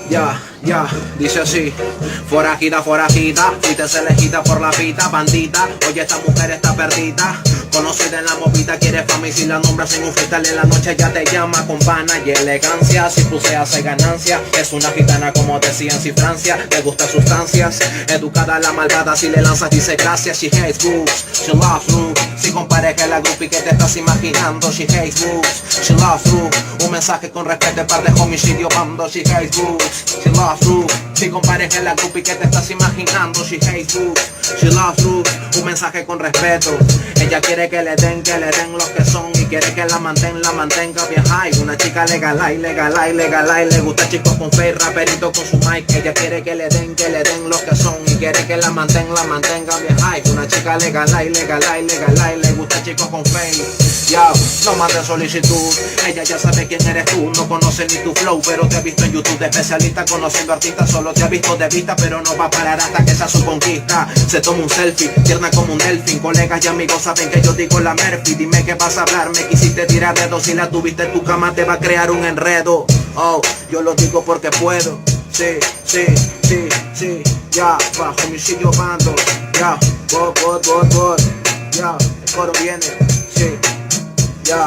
Ya, dice así: forajita, forajita, fuiste elegida por la pita, bandita. Oye, esta mujer está perdida, conocida en la movida, quiere fama y si la nombras en un freestyle en la noche ya te llama con pana y elegancia. Si puse hace ganancia, es una gitana como decían si Francia. Le gusta sustancias, educada la malvada, si le lanzas dice gracias. She hates books, she loves you. Si compares que la groupie que te estás imaginando, she hates books, she loves you. Un mensaje con respeto de par de homicidio bando, she hates books, she loves you. Si compares que la groupie que te estás imaginando, she hates books, she loves you. Un mensaje con respeto, ella quiere que le den lo que son y quiere que la mantenga bien high. Una chica legal, le gusta chicos con fe, raperito con su mic. Ella quiere que le den lo que son y quiere que la mantenga bien high. Una chica legal, le gusta chicos con fe. Ya, no mandes solicitud, ella ya sabe quién eres tú, no conoce ni tu flow, pero te ha visto en YouTube, de especialista conociendo artistas, solo te ha visto de vista, pero no va a parar hasta que sea su conquista. Se toma un selfie, tierna como un delfín, colegas y amigos saben que yo digo la Murphy. Dime qué vas a hablar, me quisiste tirar dedos, si la tuviste en tu cama te va a crear un enredo. Oh, yo lo digo porque puedo, sí, ya, bajo homicidio bando, ya, ya, el coro viene, sí.